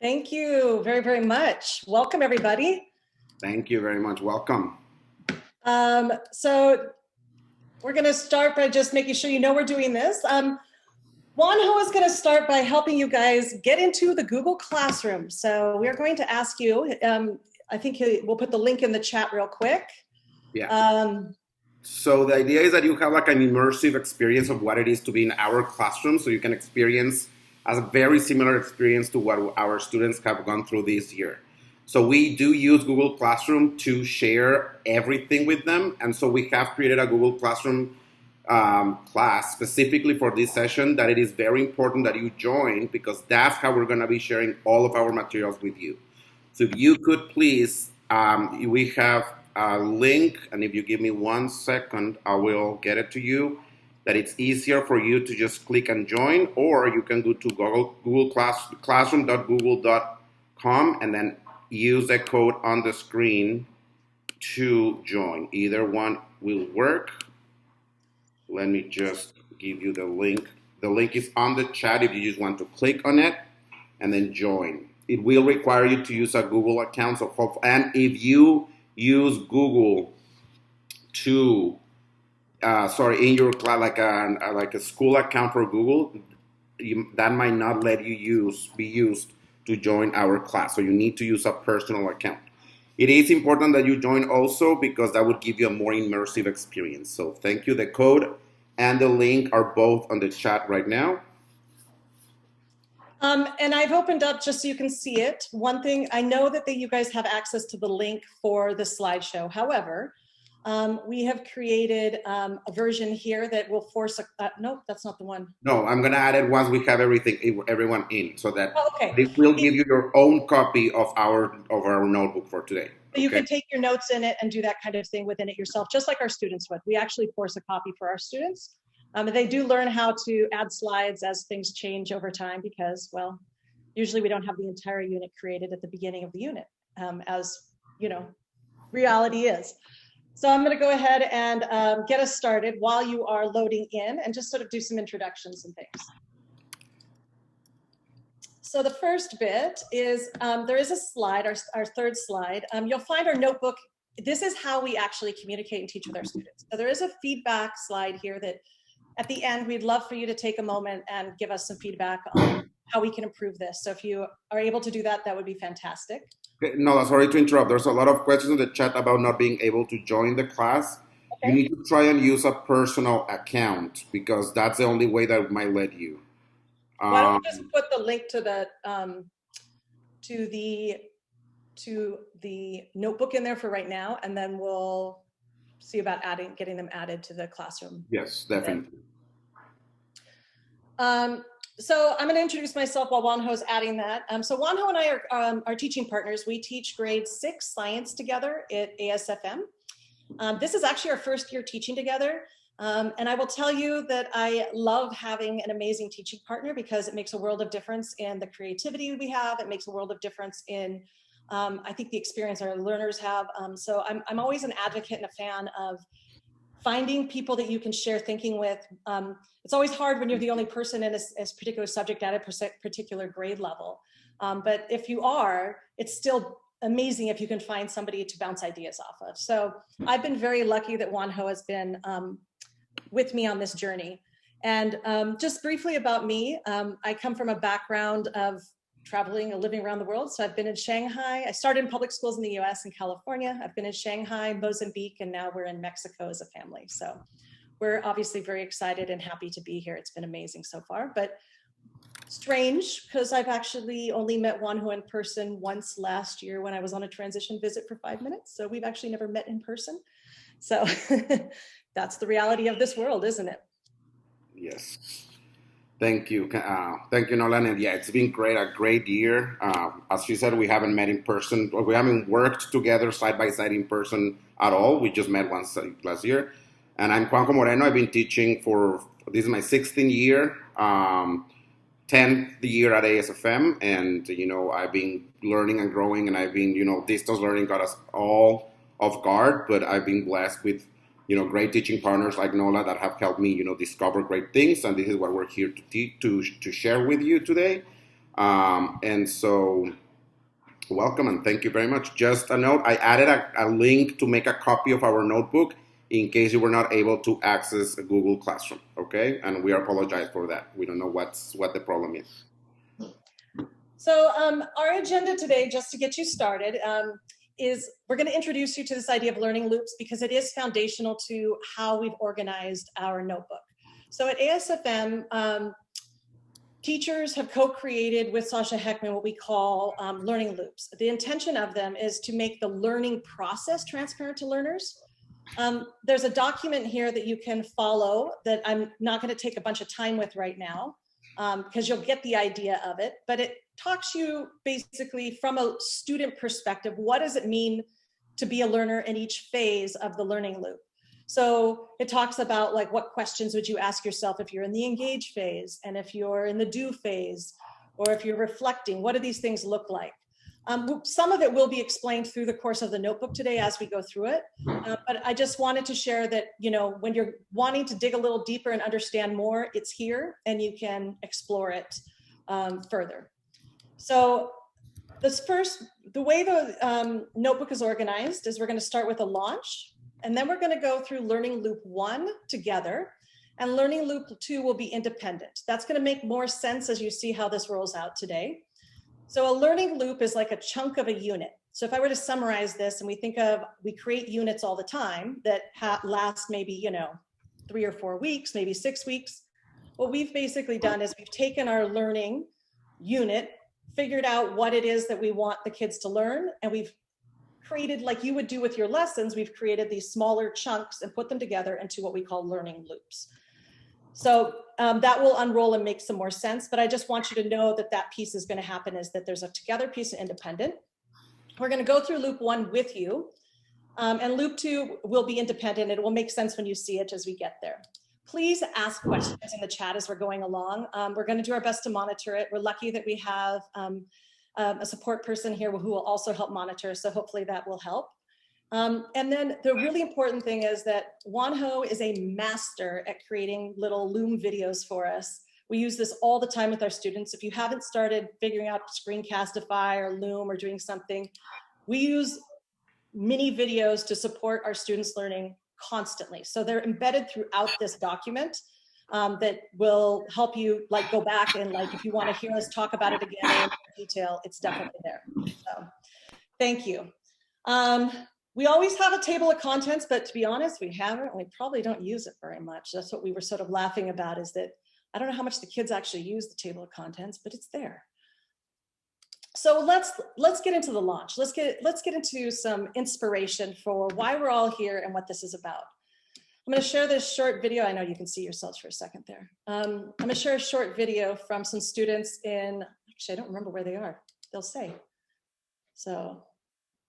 Thank you very, very much. Welcome, everybody. Thank you very much. Welcome. So we're going to start by just making sure you know we're doing this. Juan is going to start by helping you guys get into the Google Classroom. So we're going to ask you, I think we'll put the link in the chat real quick. Yeah. So the idea is that you have like an immersive experience of what it is to be in our classroom, so you can experience as a very similar experience to what our students have gone through this year. So we do use Google Classroom to share everything with them, and so we have created a Google Classroom class specifically for this session that it is very important that you join because that's how we're going to be sharing all of our materials with you. So if you could please, we have a link, and if you give me 1 second, I will get it to you. That it's easier for you to just click and join, or you can go to classroom.google.com and then use the code on the screen to join. Either one will work. Let me just give you the link. The link is on the chat if you just want to click on it and then join. It will require you to use a Google account. And if you use Google to, in your class, like a school account for Google, that might not let you be used to join our class. So you need to use a personal account. It is important that you join also because that would give you a more immersive experience. So thank you. The code and the link are both on the chat right now. And I've opened up just so you can see it. One thing, I know that you guys have access to the link for the slideshow. However, we have created a version here that will force nope, that's not the one. No, I'm going to add it once we have everyone in, so that it will give you your own copy of our notebook for today. So you can take your notes in it and do that kind of thing within it yourself, just like our students would. We actually force a copy for our students. They do learn how to add slides as things change over time because, well, usually we don't have the entire unit created at the beginning of the unit, as you know, reality is. So I'm going to go ahead and get us started while you are loading in and just sort of do some introductions and things. So the first bit is there is a slide, our third slide. You'll find our notebook. This is how we actually communicate and teach with our students. So there is a feedback slide here that at the end, we'd love for you to take a moment and give us some feedback on how we can improve this. So if you are able to do that, that would be fantastic. Nola, sorry to interrupt. There's a lot of questions in the chat about not being able to join the class. Okay. You need to try and use a personal account because that's the only way that might let you. Why don't we just put the link to the notebook in there for right now, and then we'll see about getting them added to the classroom. Yes, definitely. So I'm going to introduce myself while Juanjo's adding that. So Juanjo and I are teaching partners. We teach grade 6 science together at ASFM. This is actually our first year teaching together. And I will tell you that I love having an amazing teaching partner because it makes a world of difference in the creativity we have. It makes a world of difference in, I think, the experience our learners have. So I'm always an advocate and a fan of finding people that you can share thinking with. It's always hard when you're the only person in a particular subject at a particular grade level. But if you are, it's still amazing if you can find somebody to bounce ideas off of. So I've been very lucky that Juanjo has been with me on this journey. And just briefly about me, I come from a background of traveling and living around the world. So I've been in Shanghai. I started in public schools in the US and California. I've been in Shanghai, Mozambique, and now we're in Mexico as a family. So we're obviously very excited and happy to be here. It's been amazing so far, but strange because I've actually only met Juanjo in person once last year when I was on a transition visit for 5 minutes. So we've actually never met in person. So that's the reality of this world, isn't it? Yes. Thank you. Thank you, Nola. And yeah, it's been a great year. As she said, we haven't met in person. We haven't worked together side by side in person at all. We just met once last year. And I'm Juan Moreno. I've been teaching this is my 16th year, 10th year at ASFM. And, I've been learning and growing, and I've been, distance learning got us all off guard, but I've been blessed with great teaching partners like Nola that have helped me, discover great things. And this is what we're here to share with you today. And so welcome and thank you very much. Just a note, I added a link to make a copy of our notebook in case you were not able to access a Google Classroom, okay? And we apologize for that. We don't know what the problem is. So our agenda today, just to get you started, is we're going to introduce you to this idea of learning loops because it is foundational to how we've organized our notebook. So at ASFM, teachers have co-created with Sasha Heckmann what we call learning loops. The intention of them is to make the learning process transparent to learners. There's a document here that you can follow that I'm not going to take a bunch of time with right now because you'll get the idea of it, but it talks you basically from a student perspective, what does it mean to be a learner in each phase of the learning loop? So it talks about like what questions would you ask yourself if you're in the engage phase and if you're in the do phase or if you're reflecting, what do these things look like? Some of it will be explained through the course of the notebook today as we go through it. But I just wanted to share that, you know, when you're wanting to dig a little deeper and understand more, it's here and you can explore it further. So the way the notebook is organized is we're going to start with a launch. And then we're going to go through learning loop 1 together, and learning loop 2 will be independent. That's going to make more sense as you see how this rolls out today. So a learning loop is like a chunk of a unit. So if I were to summarize this, and we create units all the time that last maybe, you know, 3 or 4 weeks, maybe 6 weeks. What we've basically done is we've taken our learning unit, figured out what it is that we want the kids to learn, and we've created, like you would do with your lessons, we've created these smaller chunks and put them together into what we call learning loops. So that will unroll and make some more sense, but I just want you to know that that piece is going to happen, is that there's a together piece and independent. We're going to go through loop 1 with you, and loop 2 will be independent. It will make sense when you see it as we get there. Please ask questions in the chat as we're going along. We're going to do our best to monitor it. We're lucky that we have a support person here who will also help monitor, so hopefully that will help. And then the really important thing is that Juan is a master at creating little Loom videos for us. We use this all the time with our students. If you haven't started figuring out Screencastify or Loom or doing something, we use mini videos to support our students' learning constantly. So they're embedded throughout this document. That will help you like go back and like if you want to hear us talk about it again in more detail, it's definitely there. So thank you. We always have a table of contents, but to be honest, we probably don't use it very much. That's what we were sort of laughing about, is that I don't know how much the kids actually use the table of contents, but it's there. So let's get into the launch. Let's get into some inspiration for why we're all here and what this is about. I'm going to share this short video. I know you can see yourselves for a second there. I'm going to share a short video from some students actually, I don't remember where they are. They'll say. So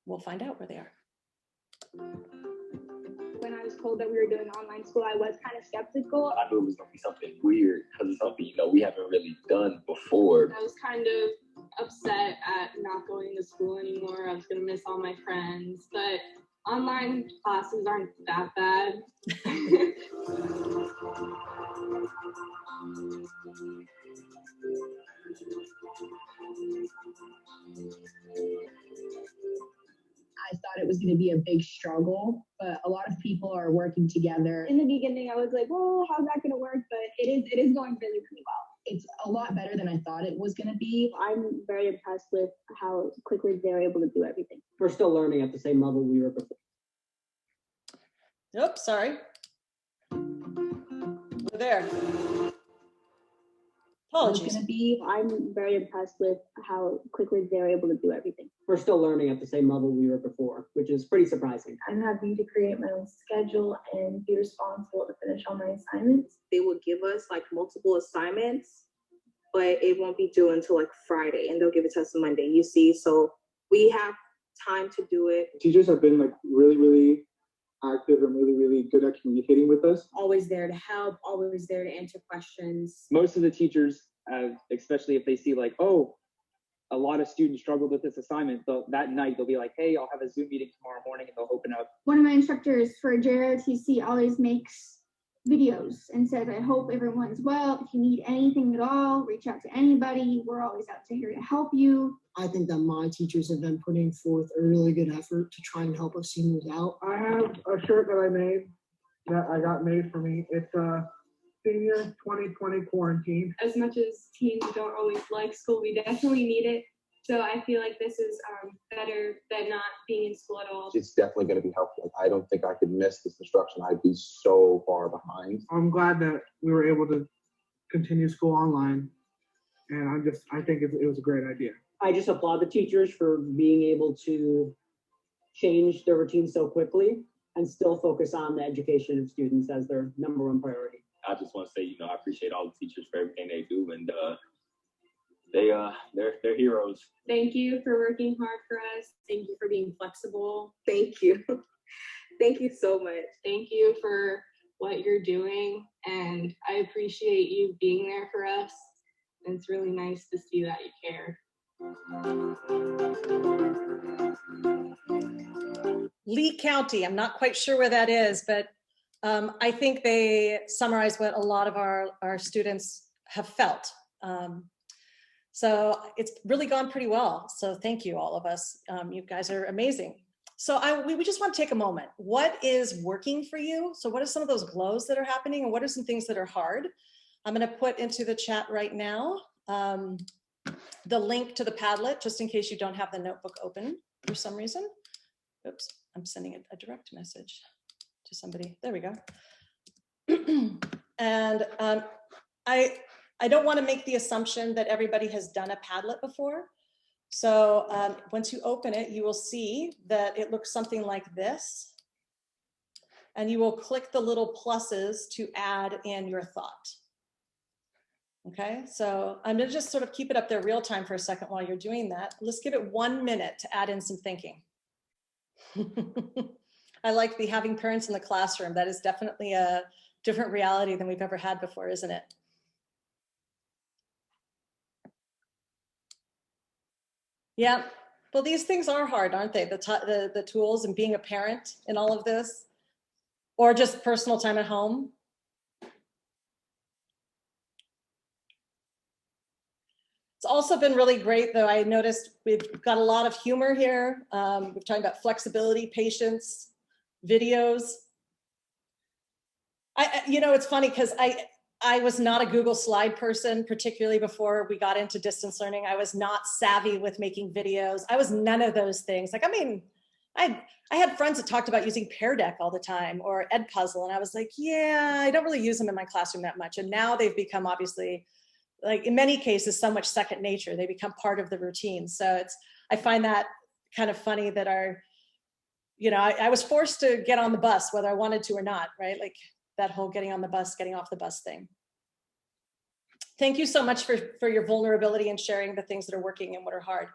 we'll find out where they are. When I was told that we were doing online school, I was kind of skeptical. I knew it was going to be something weird because it's something, we haven't really done before. I was kind of upset at not going to school anymore. I was going to miss all my friends, but online classes aren't that bad. I thought it was going to be a big struggle, but a lot of people are working together. In the beginning, I was like, well, how's that going to work? But it is going really, really well. It's a lot better than I thought it was going to be. I'm very impressed with how quickly they're able to do everything. We're still learning at the same level we were before. Oops, sorry. We're there. Apologies. I'm very impressed with how quickly they're able to do everything. We're still learning at the same level we were before, which is pretty surprising. I'm having to create my own schedule and be responsible to finish all my assignments. They will give us like multiple assignments, but it won't be due until like Friday, and they'll give it to us Monday, you see? So we have time to do it. Teachers have been like really active and really good at communicating with us. Always there to help, always there to answer questions. Most of the teachers, especially if they see like, oh, a lot of students struggled with this assignment, that night they'll be like, hey, I'll have a Zoom meeting tomorrow morning, and they'll open up. One of my instructors for JROTC always makes videos and says, I hope everyone's well. If you need anything at all, reach out to anybody. We're always out here to help you. I think that my teachers have been putting forth a really good effort to try and help us seniors out. I have a shirt that I made, that I got made for me. It's a senior 2020 quarantine. As much as teens don't always like school, we definitely need it. So I feel like this is better than not being in school at all. It's definitely going to be helpful. I don't think I could miss this instruction. I'd be so far behind. I'm glad that we were able to continue school online. And I think it was a great idea. I just applaud the teachers for being able to change their routine so quickly and still focus on the education of students as their number one priority. I just want to say, I appreciate all the teachers for everything they do, and they're heroes. Thank you for working hard for us. Thank you for being flexible. Thank you. Thank you so much. Thank you for what you're doing, and I appreciate you being there for us. And it's really nice to see that you care. Lee County, I'm not quite sure where that is, but I think they summarize what a lot of our students have felt. So it's really gone pretty well. So thank you, all of us. You guys are amazing. So we just want to take a moment. What is working for you? So what are some of those glows that are happening, and what are some things that are hard? I'm going to put into the chat right now the link to the Padlet, just in case you don't have the notebook open for some reason. Oops, I'm sending a direct message to somebody. There we go. And I don't want to make the assumption that everybody has done a Padlet before. So once you open it, you will see that it looks something like this. And you will click the little pluses to add in your thought. Okay, so I'm gonna just sort of keep it up there real time for a second while you're doing that. Let's give it 1 minute to add in some thinking. I like the having parents in the classroom. That is definitely a different reality than we've ever had before, isn't it? Yeah, well, these things are hard, aren't they? The tools and being a parent in all of this, or just personal time at home. It's also been really great, though. I noticed we've got a lot of humor here. We're talking about flexibility, patience, videos. It's funny because I was not a Google slide person, particularly before we got into distance learning. I was not savvy with making videos. I was none of those things. I had friends that talked about using Pear Deck all the time or Edpuzzle, and I was like, yeah, I don't really use them in my classroom that much. And now they've become, obviously, like in many cases, so much second nature. They become part of the routine. So I find that kind of funny that I was forced to get on the bus, whether I wanted to or not, right? Like that whole getting on the bus, getting off the bus thing. Thank you so much for your vulnerability and sharing the things that are working and what are hard.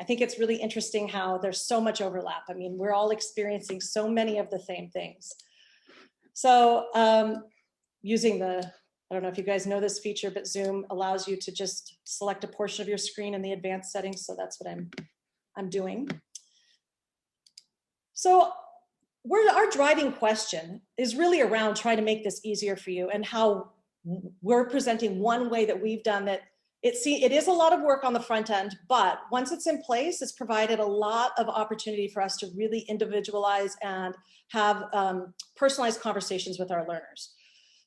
I think it's really interesting how there's so much overlap. I mean, we're all experiencing so many of the same things. So using I don't know if you guys know this feature, but Zoom allows you to just select a portion of your screen in the advanced settings. So that's what I'm doing. So our driving question is really around trying to make this easier for you, and how we're presenting one way that we've done that. It is a lot of work on the front end, but once it's in place, it's provided a lot of opportunity for us to really individualize and have personalized conversations with our learners.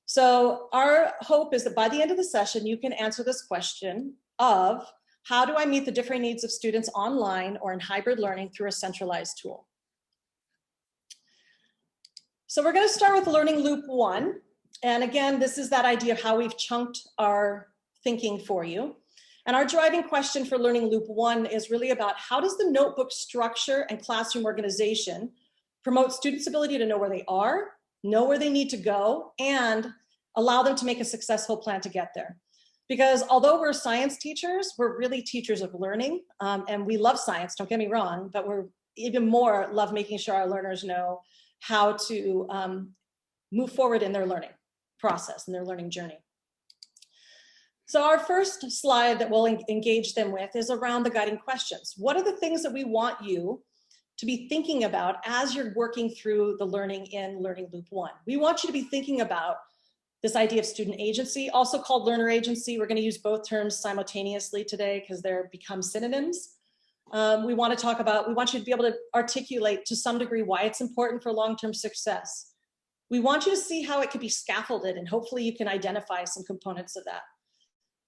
So our hope is that by the end of the session, you can answer this question of, how do I meet the differing needs of students online or in hybrid learning through a centralized tool? So we're going to start with learning loop 1. And again, this is that idea of how we've chunked our thinking for you. And our driving question for learning loop 1 is really about, how does the notebook structure and classroom organization promote students' ability to know where they are, know where they need to go, and allow them to make a successful plan to get there. Because although we're science teachers, we're really teachers of learning, and we love science, don't get me wrong, but we're even more love making sure our learners know how to move forward in their learning process and their learning journey. So our first slide that we'll engage them with is around the guiding questions. What are the things that we want you to be thinking about as you're working through the learning in learning loop 1? We want you to be thinking about this idea of student agency, also called learner agency. We're going to use both terms simultaneously today because they're become synonyms. We want you to be able to articulate to some degree why it's important for long-term success. We want you to see how it can be scaffolded, and hopefully you can identify some components of that.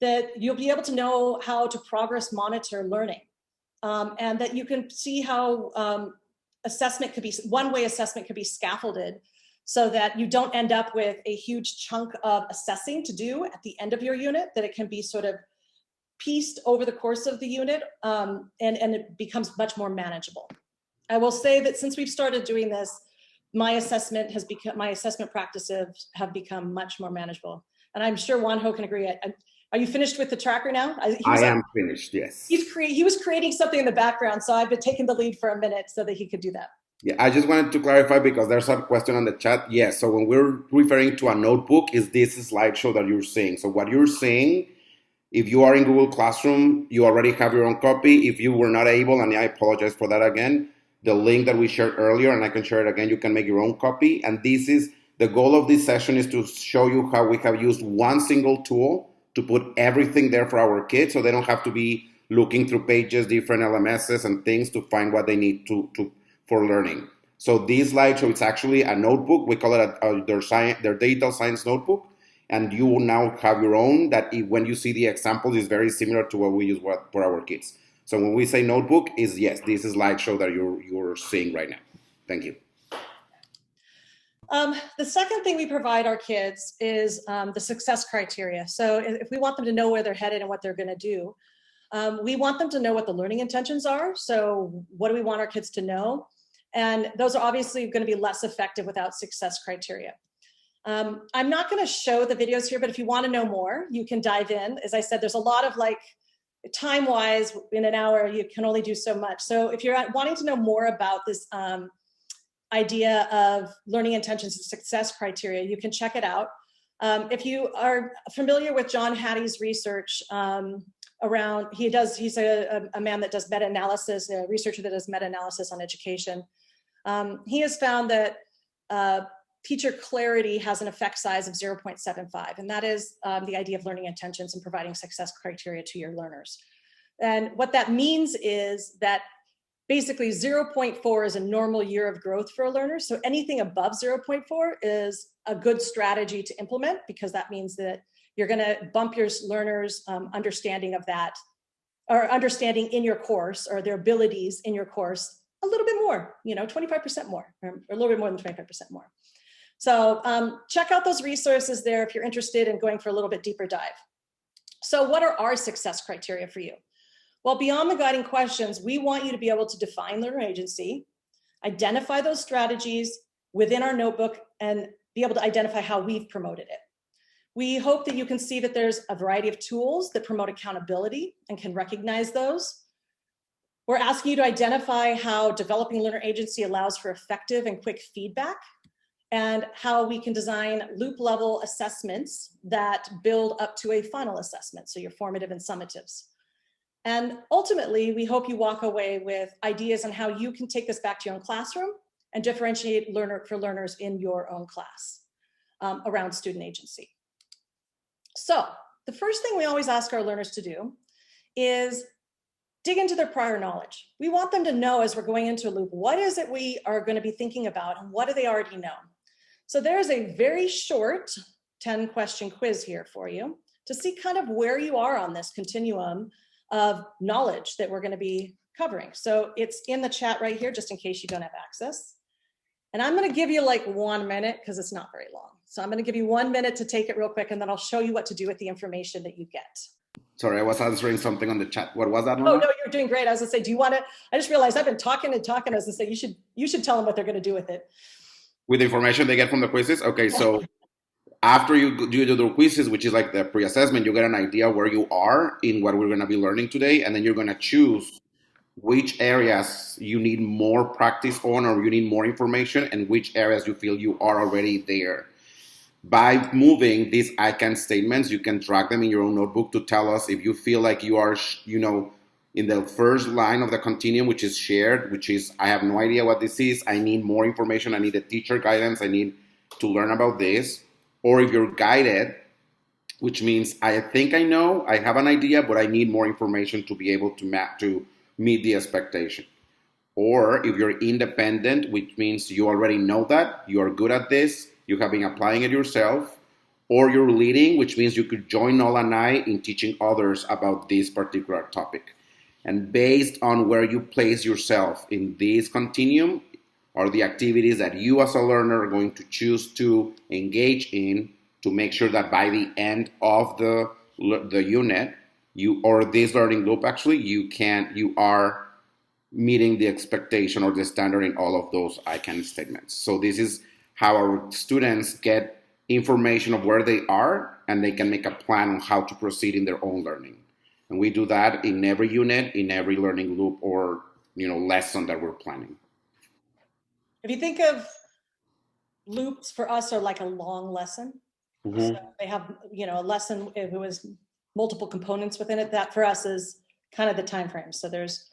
That you'll be able to know how to progress monitor learning, and that you can see how assessment could be, one way assessment could be scaffolded so that you don't end up with a huge chunk of assessing to do at the end of your unit, that it can be sort of pieced over the course of the unit, and it becomes much more manageable. I will say that since we've started doing this, my assessment practices have become much more manageable. And I'm sure Juan Ho can agree. Are you finished with the tracker now? I am finished, yes. He was creating something in the background, so I've been taking the lead for a minute so that he could do that. Yeah, I just wanted to clarify because there's a question on the chat. Yes, so when we're referring to a notebook, is this slideshow that you're seeing. So what you're seeing, if you are in Google Classroom, you already have your own copy. If you were not able, and I apologize for that again, the link that we shared earlier, and I can share it again, you can make your own copy. And this is, the goal of this session is to show you how we have used one single tool to put everything there for our kids so they don't have to be looking through pages, different LMSs and things to find what they need for learning. So this slideshow, it's actually a notebook. We call it their digital science notebook. And you will now have your own that when you see the examples is very similar to what we use for our kids. So when we say notebook is, yes, this is slideshow that you're seeing right now. Thank you. The second thing we provide our kids is the success criteria. So if we want them to know where they're headed and what they're going to do, we want them to know what the learning intentions are. So what do we want our kids to know? And those are obviously going to be less effective without success criteria. I'm not going to show the videos here, but if you want to know more, you can dive in. As I said, there's a lot of time-wise, in an hour, you can only do so much. So if you're wanting to know more about this idea of learning intentions and success criteria, you can check it out. If you are familiar with John Hattie's research around, he's a man that does meta-analysis, a researcher that does meta-analysis on education. He has found that teacher clarity has an effect size of 0.75, and that is the idea of learning intentions and providing success criteria to your learners. And what that means is that basically 0.4 is a normal year of growth for a learner. So anything above 0.4 is a good strategy to implement, because that means that you're going to bump your learners' understanding of that, or understanding in your course, or their abilities in your course a little bit more, 25% more, or a little bit more than 25% more. So check out those resources there if you're interested in going for a little bit deeper dive. So what are our success criteria for you? Well, beyond the guiding questions, we want you to be able to define learner agency, identify those strategies within our notebook, and be able to identify how we've promoted it. We hope that you can see that there's a variety of tools that promote accountability and can recognize those. We're asking you to identify how developing learner agency allows for effective and quick feedback, and how we can design loop level assessments that build up to a final assessment, so your formative and summatives. And ultimately, we hope you walk away with ideas on how you can take this back to your own classroom and differentiate for learners in your own class around student agency. So the first thing we always ask our learners to do is dig into their prior knowledge. We want them to know, as we're going into a loop, what is it we are going to be thinking about and what do they already know? So there's a very short 10-question quiz here for you to see kind of where you are on this continuum of knowledge that we're going to be covering. So it's in the chat right here, just in case you don't have access. And I'm going to give you like 1 minute because it's not very long. So I'm going to give you 1 minute to take it real quick, and then I'll show you what to do with the information that you get. Sorry, I was answering something on the chat. What was that, Nola? Oh, no, you're doing great. I was going to say, do you want to, I just realized I've been talking and talking. I was going to say, you should tell them what they're going to do with it. With the information they get from the quizzes? Okay, so after you do the quizzes, which is like the pre-assessment, you get an idea where you are in what we're going to be learning today, and then you're going to choose which areas you need more practice on or you need more information, and which areas you feel you are already there. By moving these I can statements, you can track them in your own notebook to tell us if you feel like you are, in the first line of the continuum, which is shared, which is, I have no idea what this is, I need more information, I need a teacher guidance, I need to learn about this. or if you're guided, which means I think I know, I have an idea, but I need more information to be able to meet the expectation. Or if you're independent, which means you already know that, you are good at this, you have been applying it yourself, or you're leading, which means you could join Nola and I in teaching others about this particular topic. And based on where you place yourself in this continuum are the activities that you as a learner are going to choose to engage in to make sure that by the end of the unit, you or this learning loop actually, you are meeting the expectation or the standard in all of those I can statements. So this is how our students get information of where they are, and they can make a plan on how to proceed in their own learning. And we do that in every unit, in every learning loop or lesson that we're planning. If you think of loops for us are like a long lesson. So they have, a lesson if it was multiple components within it, that for us is kind of the time frame. So there's,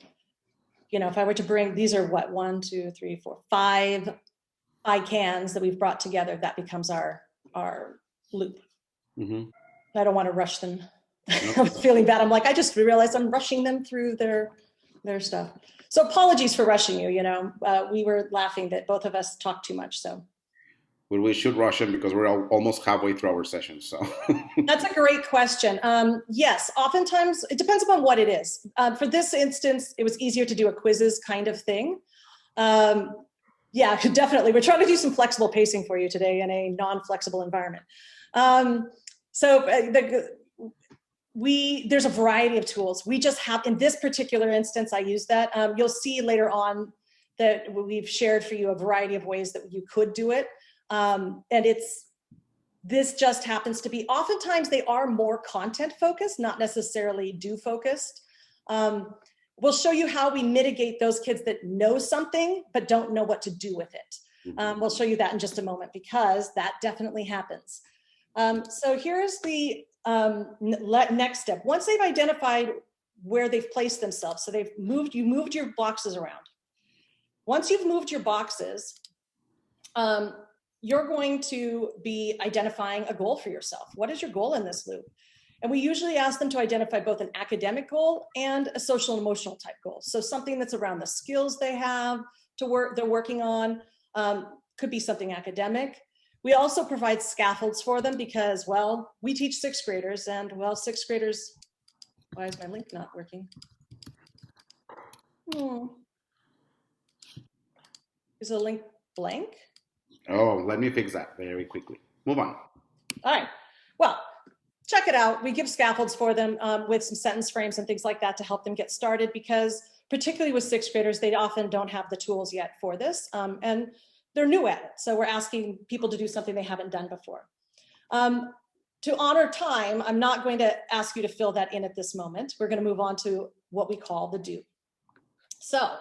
if I were to bring, these are what, 1, 2, 3, 4, 5 ICANNs that we've brought together, that becomes our loop. I don't want to rush them. I was feeling bad. I'm like, I just realized I'm rushing them through their stuff. So apologies for rushing you, we were laughing that both of us talked too much, so. Well, we should rush them because we're almost halfway through our session, so. That's a great question. Yes, oftentimes, it depends upon what it is. For this instance, it was easier to do a quizzes kind of thing. Yeah, definitely. We're trying to do some flexible pacing for you today in a non-flexible environment. There's a variety of tools. We just have, in this particular instance, I use that. You'll see later on that we've shared for you a variety of ways that you could do it. And this just happens to be, oftentimes they are more content focused, not necessarily do focused. We'll show you how we mitigate those kids that know something, but don't know what to do with it. We'll show you that in just a moment, because that definitely happens. So here's the next step. Once they've identified where they've placed themselves, so you moved your boxes around. Once you've moved your boxes, you're going to be identifying a goal for yourself. What is your goal in this loop? And we usually ask them to identify both an academic goal and a social and emotional type goal. So something that's around the skills they have they're working on, could be something academic. We also provide scaffolds for them because, well, we teach 6th graders, and well, 6th graders, why is my link not working? Is the link blank? Oh, let me fix that very quickly. Move on. All right. Well, check it out. We give scaffolds for them with some sentence frames and things like that to help them get started, because particularly with 6th graders, they often don't have the tools yet for this, and they're new at it. So we're asking people to do something they haven't done before. To honor time, I'm not going to ask you to fill that in at this moment. We're going to move on to what we call the do. So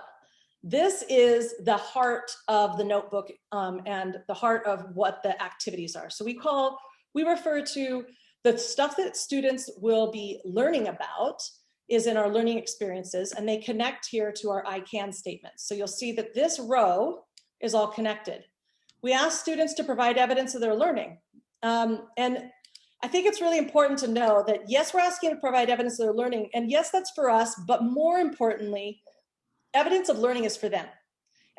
this is the heart of the notebook and the heart of what the activities are. So we refer to the stuff that students will be learning about is in our learning experiences, and they connect here to our I can statements. So you'll see that this row is all connected. We ask students to provide evidence of their learning. And I think it's really important to know that, yes, we're asking to provide evidence of their learning, and yes, that's for us, but more importantly, evidence of learning is for them.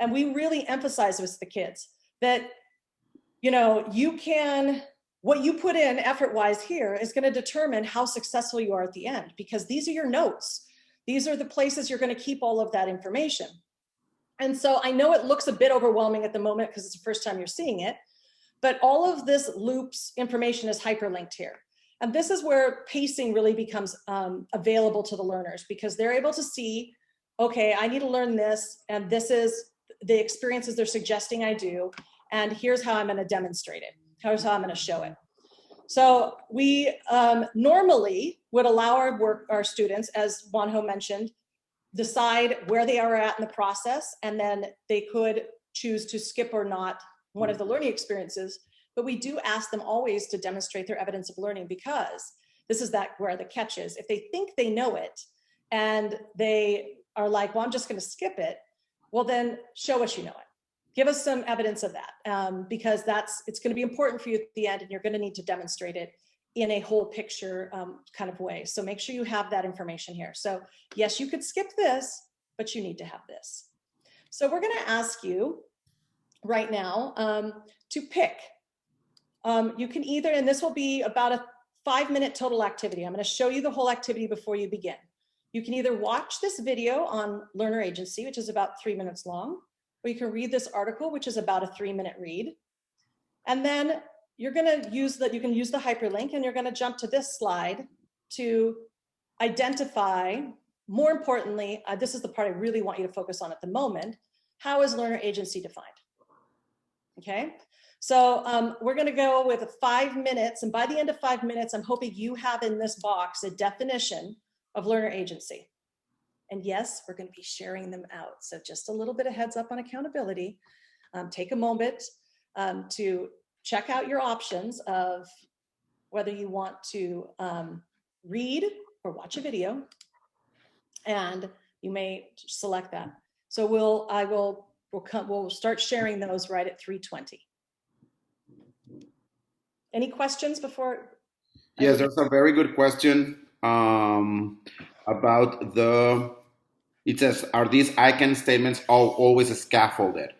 And we really emphasize with the kids that, what you put in effort-wise here is going to determine how successful you are at the end, because these are your notes. These are the places you're going to keep all of that information. And so I know it looks a bit overwhelming at the moment because it's the first time you're seeing it, but all of this loop's information is hyperlinked here. And this is where pacing really becomes available to the learners, because they're able to see, okay, I need to learn this, and this is the experiences they're suggesting I do, and here's how I'm going to demonstrate it. Here's how I'm going to show it. So we normally would allow our students, as Juan mentioned, decide where they are at in the process, and then they could choose to skip or not one of the learning experiences. But we do ask them always to demonstrate their evidence of learning, because this is where the catch is. If they think they know it and they are like, well, I'm just going to skip it, well, then show us you know it. Give us some evidence of that, because it's going to be important for you at the end, and you're going to need to demonstrate it in a whole picture kind of way. So make sure you have that information here. So yes, you could skip this, but you need to have this. So we're going to ask you right now to pick. You can either, and this will be about a 5-minute total activity. I'm going to show you the whole activity before you begin. You can either watch this video on learner agency, which is about 3 minutes long, or you can read this article, which is about a 3-minute read. And then you're going to use that, you can use the hyperlink, and you're going to jump to this slide to identify, more importantly, this is the part I really want you to focus on at the moment, how is learner agency defined? Okay, so we're going to go with 5 minutes, and by the end of 5 minutes, I'm hoping you have in this box a definition of learner agency. And yes, we're going to be sharing them out. So just a little bit of heads up on accountability. Take a moment to check out your options of whether you want to read or watch a video, and you may select that. So we'll start sharing those right at 3:20. Any questions before? Yes, there's a very good question about it says, are these I can statements always scaffolded?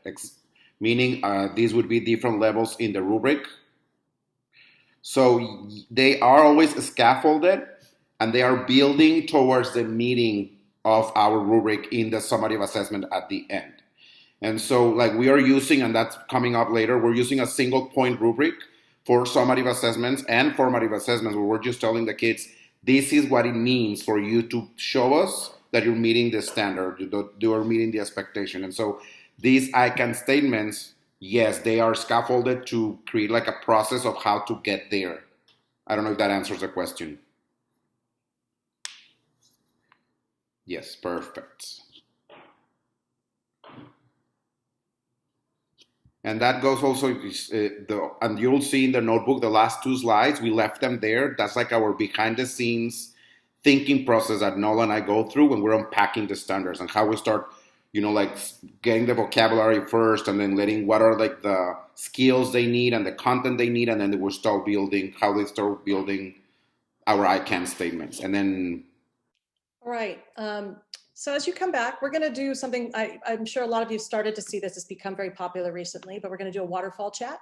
Meaning these would be different levels in the rubric. So they are always scaffolded, and they are building towards the meeting of our rubric in the summative assessment at the end. And so like we are using, and that's coming up later, we're using a single point rubric for summative assessments and formative assessments, where we're just telling the kids, this is what it means for you to show us that you're meeting the standard, you're meeting the expectation. And so these I can statements, yes, they are scaffolded to create like a process of how to get there. I don't know if that answers the question. Yes, perfect. And that goes also, and you'll see in the notebook, the last 2 slides, we left them there. That's like our behind the scenes thinking process that Nola and I go through when we're unpacking the standards, and how we start, like getting the vocabulary first, and then letting what are like the skills they need and the content they need. And then we'll start building how they start building our I can statements. And then. All right. So as you come back, we're going to do something, I'm sure a lot of you started to see this, it's become very popular recently, but we're going to do a waterfall chat,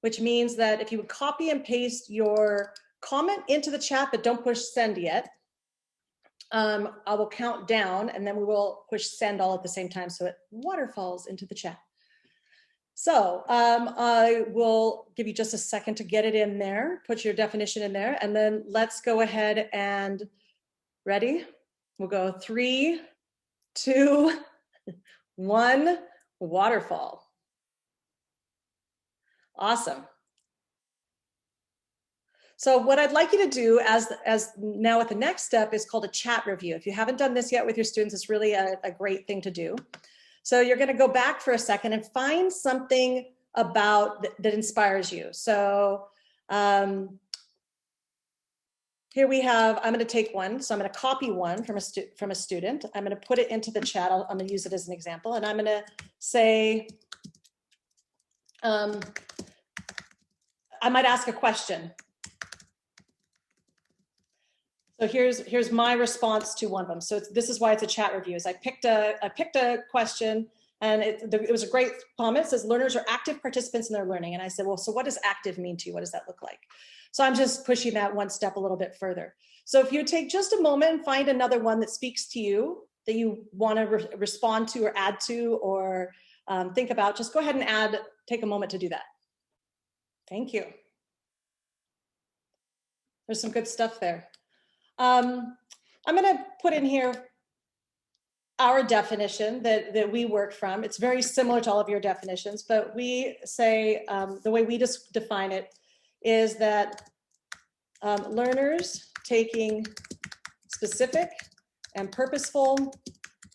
which means that if you would copy and paste your comment into the chat, but don't push send yet, I will count down, and then we will push send all at the same time, so it waterfalls into the chat. So I will give you just a second to get it in there, put your definition in there, and then let's go ahead and, ready? We'll go 3, 2, 1, waterfall. Awesome. So what I'd like you to do as now with the next step is called a chat review. If you haven't done this yet with your students, it's really a great thing to do. So you're going to go back for a second and find something about that inspires you. So here we have, I'm going to take one. So I'm going to copy one from a student. I'm going to put it into the chat. I'm going to use it as an example. And I'm going to say, I might ask a question. So here's my response to one of them. So this is why it's a chat review. Is I picked a question, and it was a great comment. It says learners are active participants in their learning. And I said, well, so what does active mean to you? What does that look like? So I'm just pushing that one step a little bit further. So if you take just a moment and find another one that speaks to you, that you want to respond to or add to or think about, just go ahead and take a moment to do that. Thank you. There's some good stuff there. I'm going to put in here our definition that we work from. It's very similar to all of your definitions, but we say the way we just define it is that learners taking specific and purposeful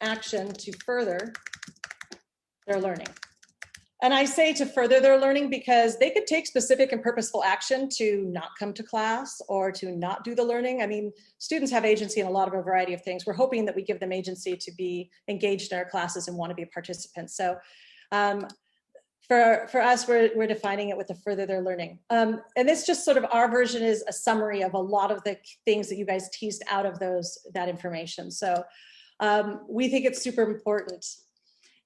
action to further their learning. And I say to further their learning because they could take specific and purposeful action to not come to class or to not do the learning. I mean, students have agency in a lot of a variety of things. We're hoping that we give them agency to be engaged in our classes and want to be a participant. So For us, we're defining it with the further they're learning. And this just sort of, our version is a summary of a lot of the things that you guys teased out of that information. So we think it's super important.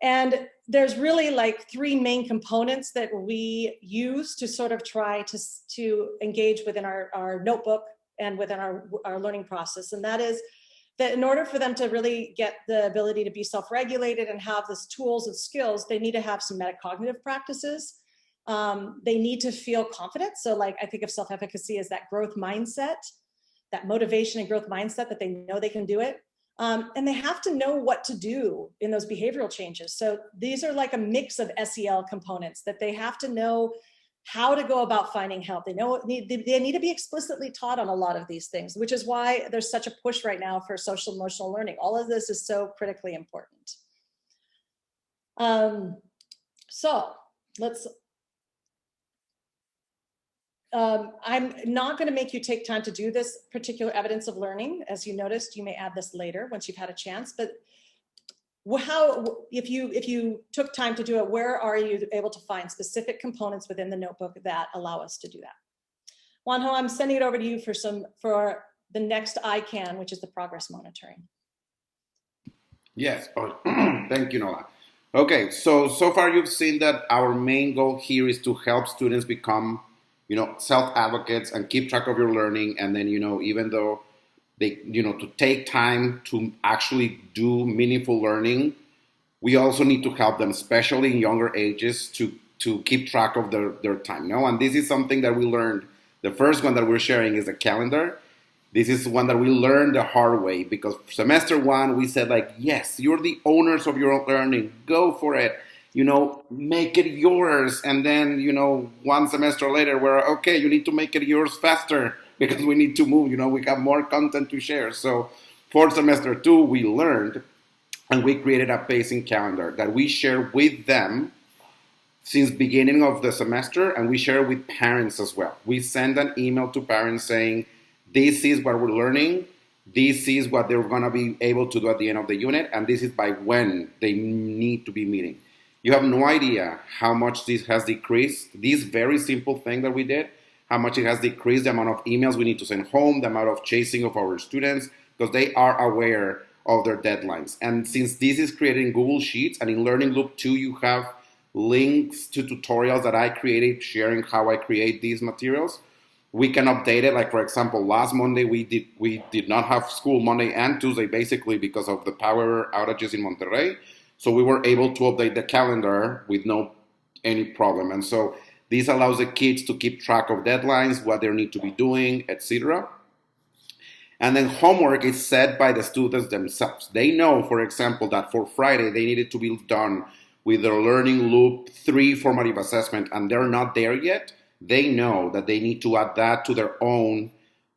And there's really like three main components that we use to sort of try to engage within our notebook and within our learning process. And that is that in order for them to really get the ability to be self-regulated and have these tools and skills, they need to have some metacognitive practices. They need to feel confident. So like, I think of self-efficacy as that growth mindset, that motivation and growth mindset that they know they can do it. And they have to know what to do in those behavioral changes. So these are like a mix of SEL components that they have to know how to go about finding help. They need to be explicitly taught on a lot of these things, which is why there's such a push right now for social emotional learning. All of this is so critically important. So let's, I'm not going to make you take time to do this particular evidence of learning. As you noticed, you may add this later once you've had a chance, but if you took time to do it, where are you able to find specific components within the notebook that allow us to do that? Juanjo, I'm sending it over to you for the next ICANN, which is the progress monitoring. Yes, thank you, Nola. Okay, so far you've seen that our main goal here is to help students become, self-advocates and keep track of your learning. And then, even though they, to take time to actually do meaningful learning, we also need to help them, especially in younger ages, to keep track of their time. And this is something that we learned. The first one that we're sharing is a calendar. This is one that we learned the hard way, because semester one, we said like, yes, you're the owners of your own learning. Go for it. Make it yours. And then, one semester later, we're okay, you need to make it yours faster because we need to move, we have more content to share. So for semester two, we learned and we created a pacing calendar that we share with them since beginning of the semester, and we share with parents as well. We send an email to parents saying, this is what we're learning, this is what they're gonna be able to do at the end of the unit, and this is by when they need to be meeting. You have no idea how much this has decreased, this very simple thing that we did, how much it has decreased the amount of emails we need to send home, the amount of chasing of our students, because they are aware of their deadlines. And since this is created in Google Sheets, and in Learning Loop 2, you have links to tutorials that I created sharing how I create these materials. We can update it. Like, for example, last Monday, we did not have school Monday and Tuesday, basically because of the power outages in Monterrey. So we were able to update the calendar with any problem. And so this allows the kids to keep track of deadlines, what they need to be doing, etc. And then homework is set by the students themselves. They know, for example, that for Friday, they needed to be done with their Learning Loop 3 formative assessment, and they're not there yet. They know that they need to add that to their own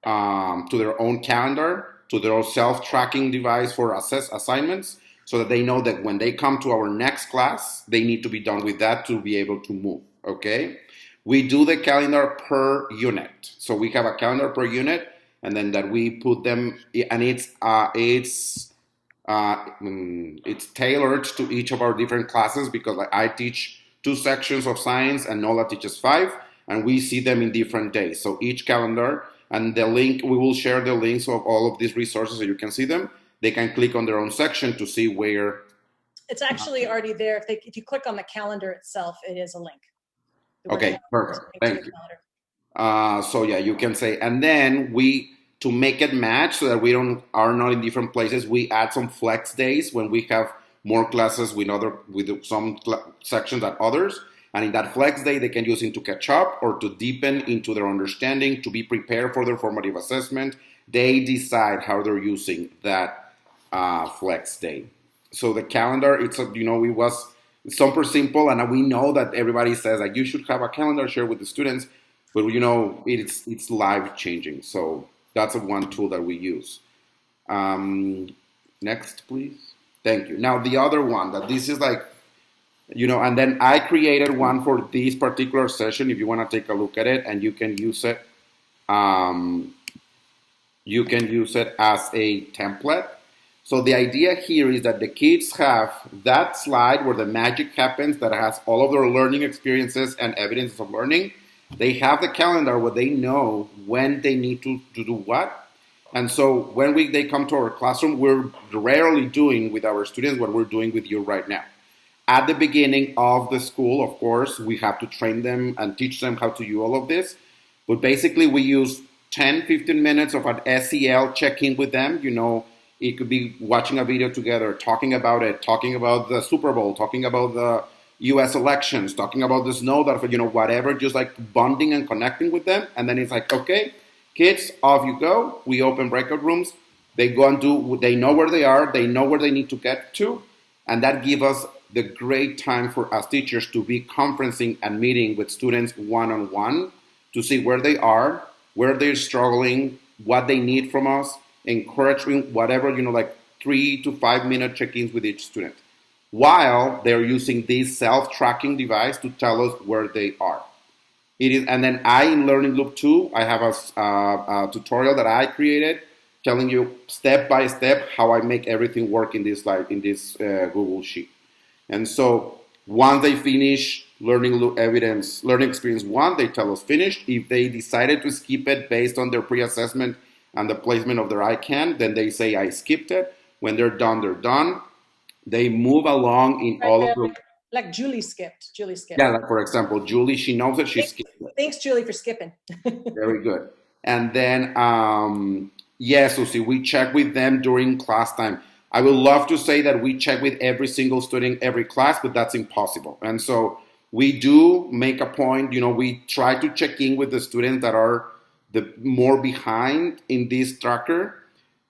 calendar, to their own self-tracking device for assignments, so that they know that when they come to our next class, they need to be done with that to be able to move, okay? We do the calendar per unit. So we have a calendar per unit, and then that we put them, and it's tailored to each of our different classes, because I teach 2 sections of science and Nola teaches 5, and we see them in different days. So each calendar, and the link, we will share the links of all of these resources so you can see them. They can click on their own section to see where. It's actually already there. If you click on the calendar itself, it is a link. Okay, perfect. Thank you. So yeah, you can say, and then to make it match so that we are not in different places, we add some flex days when we have more classes with some sections than others. And in that flex day, they can use it to catch up or to deepen into their understanding, to be prepared for their formative assessment. They decide how they're using that flex day. So the calendar, it was super simple, and we know that everybody says that you should have a calendar shared with the students, but it's life changing. So that's one tool that we use. Next, please. Thank you. Now the other one that this is like, and then I created one for this particular session. If you want to take a look at it, and you can use it. You can use it as a template. So the idea here is that the kids have that slide where the magic happens that has all of their learning experiences and evidence of learning. They have the calendar where they know when they need to do what. And so when they come to our classroom, we're rarely doing with our students what we're doing with you right now. At the beginning of the school, of course, we have to train them and teach them how to do all of this. But basically, we use 10, 15 minutes of an SEL check-in with them. It could be watching a video together, talking about it, talking about the Super Bowl, talking about the U.S. elections, talking about the snow, whatever, just like bonding and connecting with them. And then it's like, okay, kids, off you go. We open breakout rooms. They go and they know where they are. They know where they need to get to. And that gives us the great time for us teachers to be conferencing and meeting with students one-on-one to see where they are, where they're struggling, what they need from us, encouraging whatever, like 3 to 5 minute check-ins with each student, while they're using this self-tracking device to tell us where they are. And then in Learning Loop 2, I have a tutorial that I created telling you step by step how I make everything work in this Google Sheet. And so once they finish Learning Experience 1, they tell us finished. If they decided to skip it based on their pre-assessment and the placement of their ICANN, then they say I skipped it. When they're done, they're done. They move along in all of the... Like Julie skipped. Yeah, like for example, Julie, she knows that she skipped it. Thanks, Julie, for skipping. Very good. And then, Susie, we check with them during class time. I would love to say that we check with every single student, every class, but that's impossible. And so we do make a point, we try to check in with the students that are the more behind in this tracker,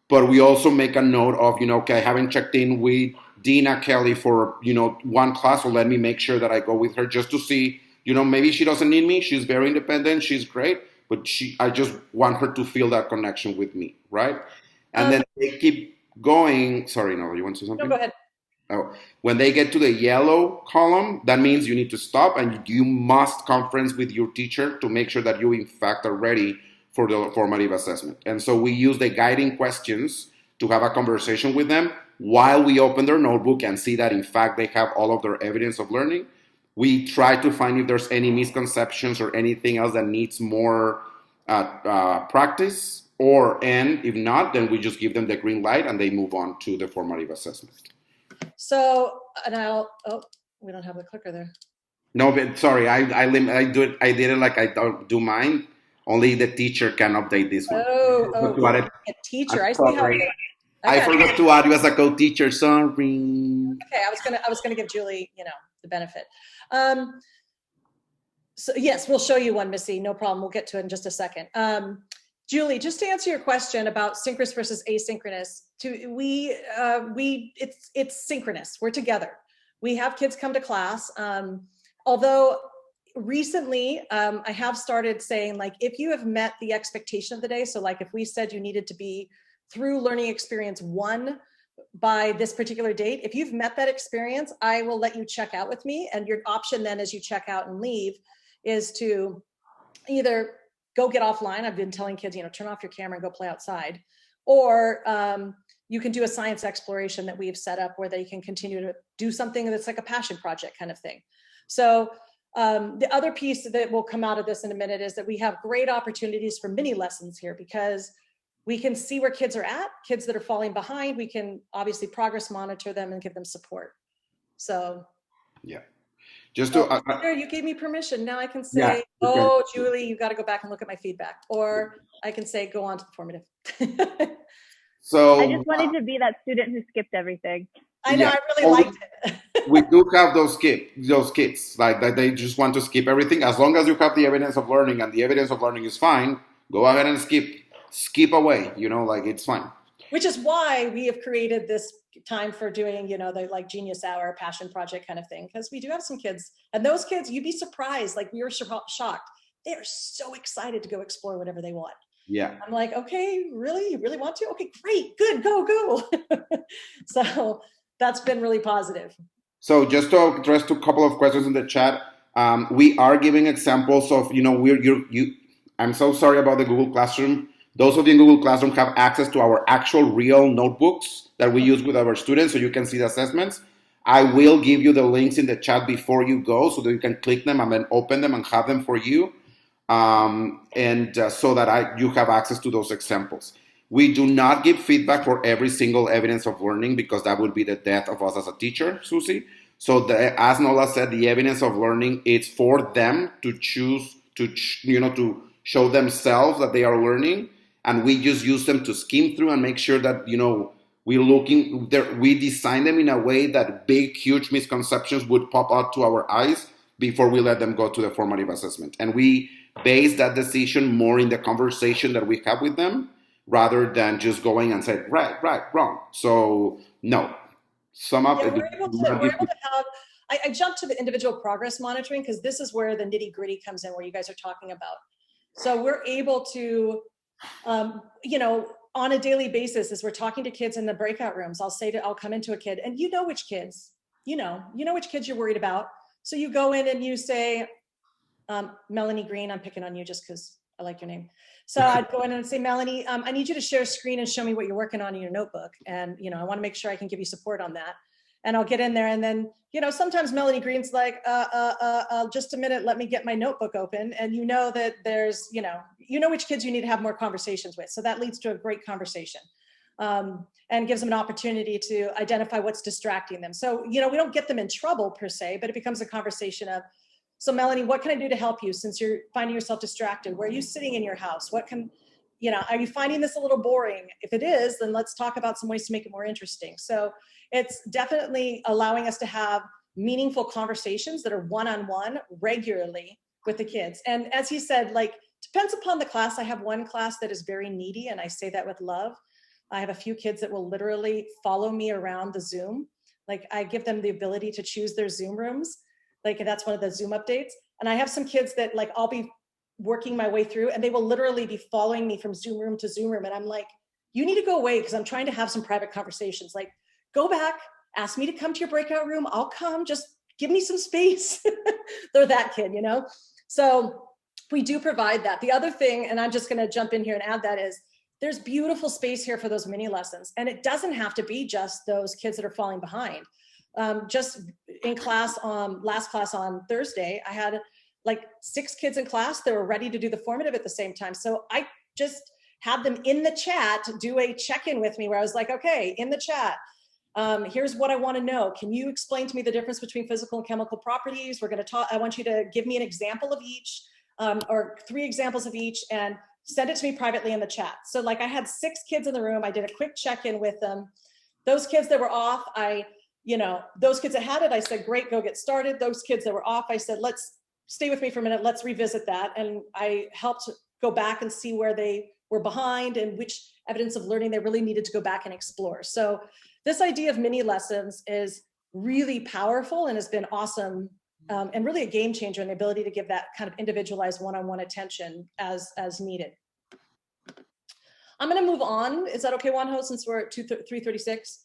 but we also make a note of, okay, I haven't checked in with Dina Kelly for, one class, so let me make sure that I go with her just to see, maybe she doesn't need me. She's very independent. She's great, but I just want her to feel that connection with me, right? And then they keep going. Sorry, Nola, you want to say something? No, go ahead. Oh, when they get to the yellow column, that means you need to stop and you must conference with your teacher to make sure that you, in fact, are ready for the formative assessment. And so we use the guiding questions to have a conversation with them while we open their notebook and see that, in fact, they have all of their evidence of learning. We try to find if there's any misconceptions or anything else that needs more practice, and if not, then we just give them the green light and they move on to the formative assessment. So now, we don't have the clicker there. No, but sorry, I did it like I don't do mine. Only the teacher can update this one. A teacher. I see how. I forgot to add you as a co-teacher. Sorry. Okay, I was gonna give Julie, the benefit. So yes, we'll show you one, Missy. No problem. We'll get to it in just a second. Julie, just to answer your question about synchronous versus asynchronous, it's synchronous. We're together. We have kids come to class. Although recently, I have started saying, like, if you have met the expectation of the day, so like if we said you needed to be through learning experience 1 by this particular date, if you've met that experience, I will let you check out with me. And your option then as you check out and leave is to either go get offline. I've been telling kids, turn off your camera and go play outside. Or you can do a science exploration that we've set up where they can continue to do something that's like a passion project kind of thing. So the other piece that will come out of this in a minute is that we have great opportunities for mini lessons here, because we can see where kids are at, kids that are falling behind. We can obviously progress monitor them and give them support. So. Yeah. Just to, you gave me permission. Now I can say, oh, Julie, you got to go back and look at my feedback. Or I can say, go on to the formative. So I just wanted to be that student who skipped everything. I know, I really liked it. We do have those kids, like that they just want to skip everything. As long as you have the evidence of learning and the evidence of learning is fine, go ahead and skip away, like it's fine. Which is why we have created this time for doing, the like genius hour, passion project kind of thing. Because we do have some kids, and those kids, you'd be surprised. Like, we were shocked. They are so excited to go explore whatever they want. Yeah. I'm like, okay, really? You really want to? Okay, great, good, go. So that's been really positive. So just to address a couple of questions in the chat, we are giving examples of, I'm so sorry about the Google Classroom. Those of you in Google Classroom have access to our actual real notebooks that we use with our students, so you can see the assessments. I will give you the links in the chat before you go so that you can click them and then open them and have them for you, so that you have access to those examples. We do not give feedback for every single evidence of learning because that would be the death of us as a teacher, Susie. So as Nola said, the evidence of learning, it's for them to choose to show themselves that they are learning. And we just use them to skim through and make sure that, we design them in a way that big, huge misconceptions would pop out to our eyes before we let them go to the formative assessment. And we base that decision more in the conversation that we have with them rather than just going and say, right, wrong. So, no. We're able to have, I jumped to the individual progress monitoring because this is where the nitty gritty comes in, where you guys are talking about. So we're able to, on a daily basis, as we're talking to kids in the breakout rooms, I'll come into a kid and you know which kids, you know which kids you're worried about. So you go in and you say, Melanie Green, I'm picking on you just because I like your name. So I'd go in and say, Melanie, I need you to share a screen and show me what you're working on in your notebook. And, I want to make sure I can give you support on that. And I'll get in there and then, sometimes Melanie Green's like, just a minute, let me get my notebook open. And that there's, which kids you need to have more conversations with. So that leads to a great conversation and gives them an opportunity to identify what's distracting them. So, we don't get them in trouble per se, but it becomes a conversation of, so Melanie, what can I do to help you since you're finding yourself distracted? Where are you sitting in your house? Are you finding this a little boring? If it is, then let's talk about some ways to make it more interesting. So it's definitely allowing us to have meaningful conversations that are one-on-one regularly with the kids. And as he said, depends upon the class. I have one class that is very needy, and I say that with love. I have a few kids that will literally follow me around the Zoom. I give them the ability to choose their Zoom rooms. That's one of the Zoom updates. And I have some kids that I'll be working my way through and they will literally be following me from Zoom room to Zoom room. And I'm like, you need to go away because I'm trying to have some private conversations. Go back, ask me to come to your breakout room. I'll come, just give me some space. They're that kid, So we do provide that. The other thing, and I'm just gonna jump in here and add that, is there's beautiful space here for those mini lessons. And it doesn't have to be just those kids that are falling behind. Just in class, last class on Thursday, I had 6 kids in class that were ready to do the formative at the same time. So I just had them in the chat do a check-in with me where I was like, okay, in the chat, here's what I want to know. Can you explain to me the difference between physical and chemical properties? We're going to talk, I want you to give me an example of each, or 3 examples of each, and send it to me privately in the chat. So I had 6 kids in the room. I did a quick check-in with them. Those kids that were off, those kids that had it, I said, great, go get started. Those kids that were off, I said, let's stay with me for a minute. Let's revisit that. And I helped go back and see where they were behind and which evidence of learning they really needed to go back and explore. So this idea of mini lessons is really powerful and has been awesome and really a game changer in the ability to give that kind of individualized one-on-one attention as needed. I'm going to move on. Is that okay, Juanjo, since we're at 3:36?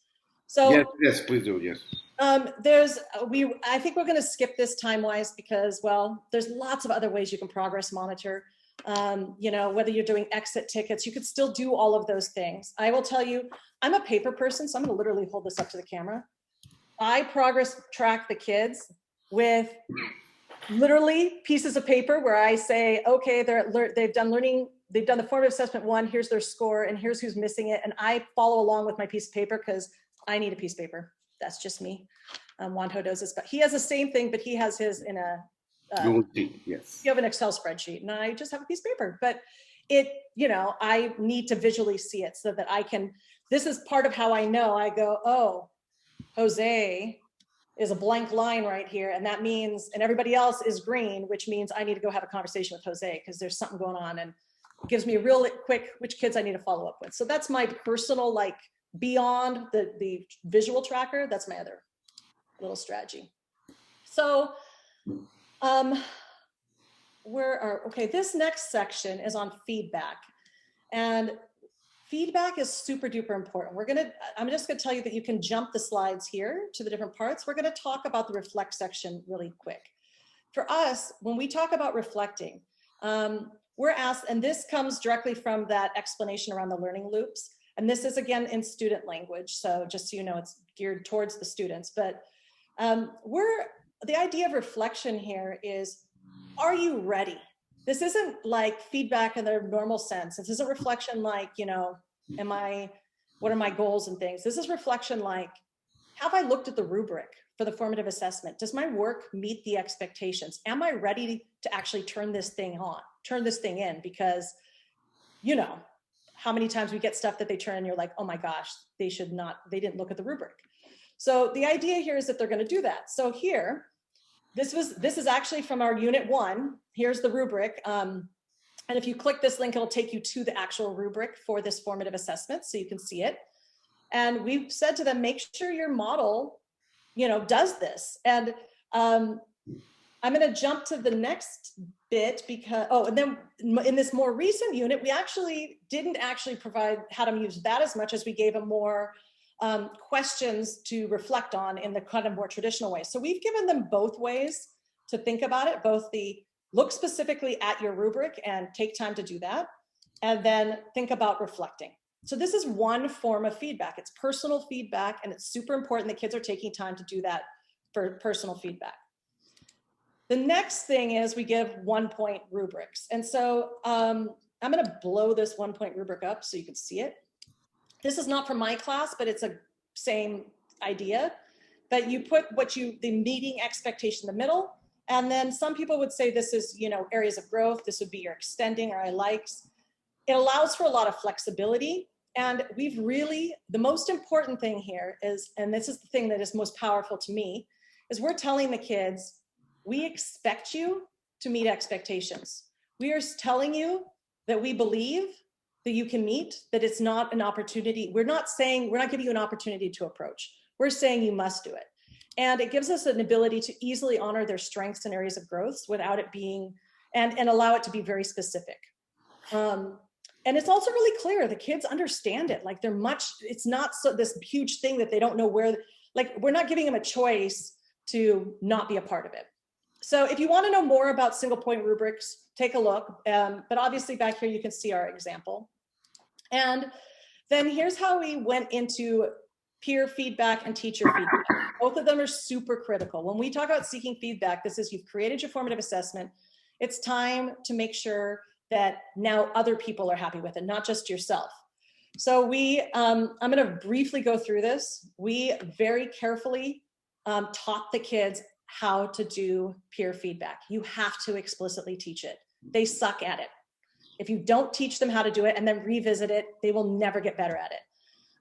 So yes, please do. Yes. I think we're going to skip this time-wise because, well, there's lots of other ways you can progress monitor. Whether you're doing exit tickets, you could still do all of those things. I will tell you, I'm a paper person, so I'm going to literally hold this up to the camera. I progress track the kids with literally pieces of paper where I say, okay, they've done the formative assessment 1, here's their score, and here's who's missing it. And I follow along with my piece of paper because I need a piece of paper. That's just me. Juanjo does this, but he has the same thing, but he has his in a, yes. You have an Excel spreadsheet and I just have a piece of paper, but I need to visually see it so that I can, this is part of how I know. I go, oh, Jose is a blank line right here. And that means, and everybody else is green, which means I need to go have a conversation with Jose because there's something going on, and it gives me a real quick which kids I need to follow up with. So that's my personal, beyond the visual tracker, that's my other little strategy. So this next section is on feedback, and feedback is super duper important. I'm just gonna tell you that you can jump the slides here to the different parts. We're gonna talk about the reflect section really quick. For us, when we talk about reflecting, we're asked, and this comes directly from that explanation around the learning loops. And this is again in student language. So just so you know, it's geared towards the students, but the idea of reflection here is, are you ready? This isn't like feedback in the normal sense. This isn't reflection like, you know, what are my goals and things? This is reflection like, have I looked at the rubric for the formative assessment? Does my work meet the expectations? Am I ready to actually turn this thing in? Because, you know, how many times we get stuff that they turn and you're like, oh my gosh, they didn't look at the rubric. So the idea here is that they're going to do that. So here, this is actually from our unit 1. Here's the rubric. And if you click this link, it'll take you to the actual rubric for this formative assessment so you can see it. And we've said to them, make sure your model, you know, does this. And I'm going to jump to the next bit because, and then in this more recent unit, we didn't had them use that as much as we gave them more questions to reflect on in the kind of more traditional way. So we've given them both ways to think about it, both the look specifically at your rubric and take time to do that, and then think about reflecting. So this is one form of feedback. It's personal feedback, and it's super important that kids are taking time to do that for personal feedback. The next thing is we give 1-point rubrics. And so I'm going to blow this 1-point rubric up so you can see it. This is not from my class, but it's a same idea. But you put the meeting expectation in the middle. And then some people would say this is, you know, areas of growth. This would be your extending or I likes. It allows for a lot of flexibility. And the most important thing here is, and this is the thing that is most powerful to me, is we're telling the kids, we expect you to meet expectations. We are telling you that we believe that you can meet, that it's not an opportunity. We're not giving you an opportunity to approach. We're saying you must do it. And it gives us an ability to easily honor their strengths and areas of growth without it being, and allow it to be very specific. And it's also really clear, the kids understand it. Like it's not this huge thing that they don't know where, like we're not giving them a choice to not be a part of it. So if you want to know more about single point rubrics, take a look. But obviously back here, you can see our example. And then here's how we went into peer feedback and teacher feedback. Both of them are super critical. When we talk about seeking feedback, this is you've created your formative assessment. It's time to make sure that now other people are happy with it, not just yourself. So I'm going to briefly go through this. We very carefully taught the kids how to do peer feedback. You have to explicitly teach it. They suck at it. If you don't teach them how to do it and then revisit it, they will never get better at it.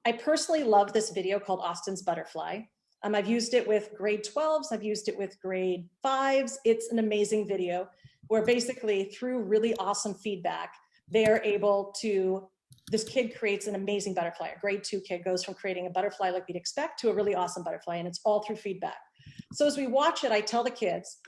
I personally love this video called Austin's Butterfly. I've used it with grade 12s. I've used it with grade 5s. It's an amazing video where basically through really awesome feedback, they're able to, this kid creates an amazing butterfly. A grade 2 kid goes from creating a butterfly like we'd expect to a really awesome butterfly, and it's all through feedback. So as we watch it, I tell the kids,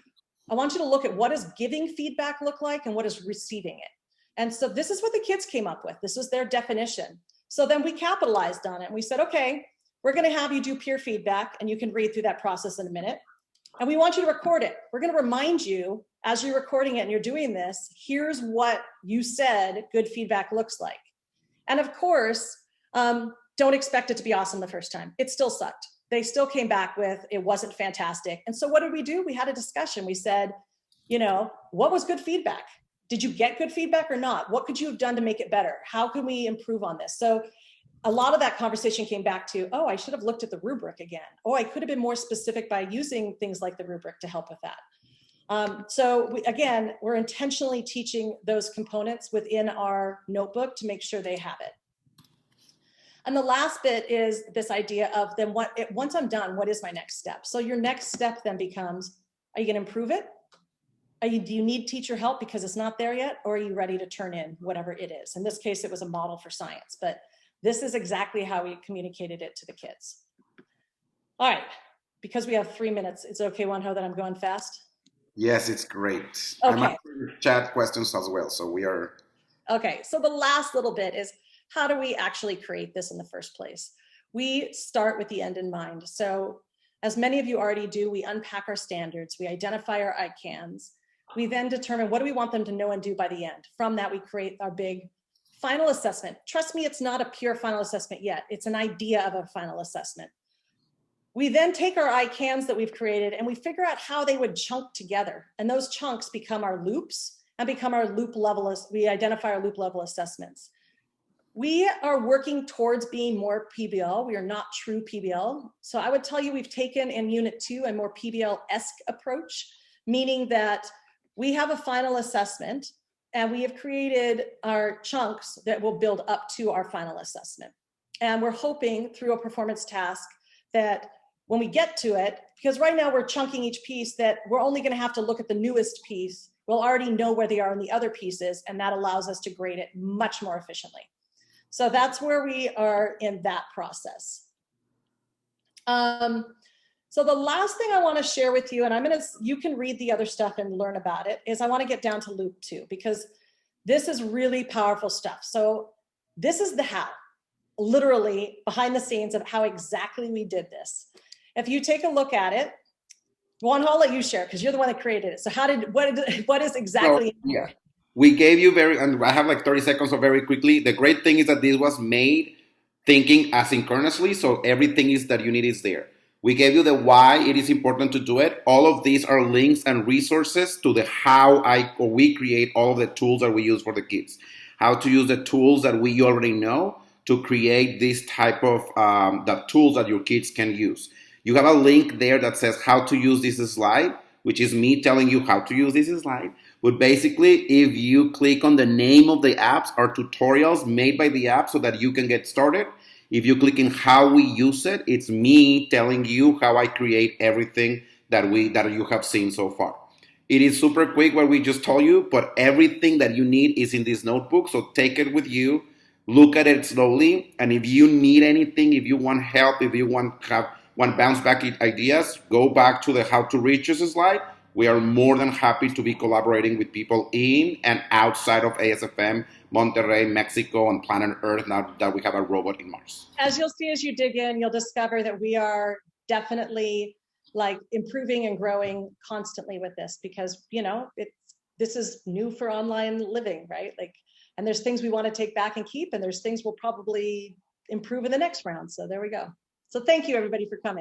I want you to look at what does giving feedback look like and what is receiving it. And so this is what the kids came up with. This was their definition. So then we capitalized on it. And we said, okay, we're going to have you do peer feedback, and you can read through that process in a minute. And we want you to record it. We're going to remind you as you're recording it and you're doing this, here's what you said good feedback looks like. And of course, don't expect it to be awesome the first time. It still sucked. They still came back with, it wasn't fantastic. And so what did we do? We had a discussion. We said, you know, what was good feedback? Did you get good feedback or not? What could you have done to make it better? How can we improve on this? So a lot of that conversation came back to, oh, I should have looked at the rubric again. Oh, I could have been more specific by using things like the rubric to help with that. Again, we're intentionally teaching those components within our notebook to make sure they have it. And the last bit is this idea of then once I'm done, what is my next step? So your next step then becomes, are you going to improve it? Do you need teacher help because it's not there yet? Or are you ready to turn in whatever it is? In this case, it was a model for science, but this is exactly how we communicated it to the kids. All right, because we have 3 minutes, it's okay, Juanjo, that I'm going fast? Yes, it's great. Okay. I'm chat questions as well, so we are. Okay, so the last little bit is, how do we actually create this in the first place? We start with the end in mind. So as many of you already do, we unpack our standards, we identify our ICANNs, We then determine what do we want them to know and do by the end. From that, we create our big final assessment. Trust me, it's not a pure final assessment yet. It's an idea of a final assessment. We then take our ICANNs that we've created and we figure out how they would chunk together. And those chunks become our loops and become our loop level. We identify our loop level assessments. We are working towards being more PBL. We are not true PBL. So I would tell you we've taken in Unit 2 a more PBL-esque approach, meaning that we have a final assessment and we have created our chunks that will build up to our final assessment. And we're hoping through a performance task that when we get to it, because right now we're chunking each piece, that we're only going to have to look at the newest piece. We'll already know where they are in the other pieces, and that allows us to grade it much more efficiently. So that's where we are in that process. So the last thing I want to share with you, and you can read the other stuff and learn about it, is I want to get down to loop 2, because this is really powerful stuff. So this is the how, literally behind the scenes of how exactly we did this. If you take a look at it, Juan, I'll let you share because you're the one that created it. So what is exactly? So, yeah, we gave you and I have like 30 seconds, so very quickly. The great thing is that this was made thinking asynchronously, so everything is that you need is there. We gave you the why it is important to do it. All of these are links and resources to the how we create all of the tools that we use for the kids. How to use the tools that we already know to create this type of the tools that your kids can use. You have a link there that says how to use this slide, which is me telling you how to use this slide. But basically, if you click on the name of the apps, are tutorials made by the app so that you can get started. If you click in how we use it, it's me telling you how I create everything that you have seen so far. It is super quick what we just told you, but everything that you need is in this notebook. So take it with you, look at it slowly, and if you need anything, if you want help, if you want bounce back ideas, go back to the how to reach us slide. We are more than happy to be collaborating with people in and outside of ASFM, Monterrey, Mexico, and planet Earth, now that we have a robot in Mars. As you'll see as you dig in, you'll discover that we are definitely like improving and growing constantly with this, because this is new for online living, right? And there's things we want to take back and keep, and there's things we'll probably improve in the next round. So there we go. So thank you everybody for coming.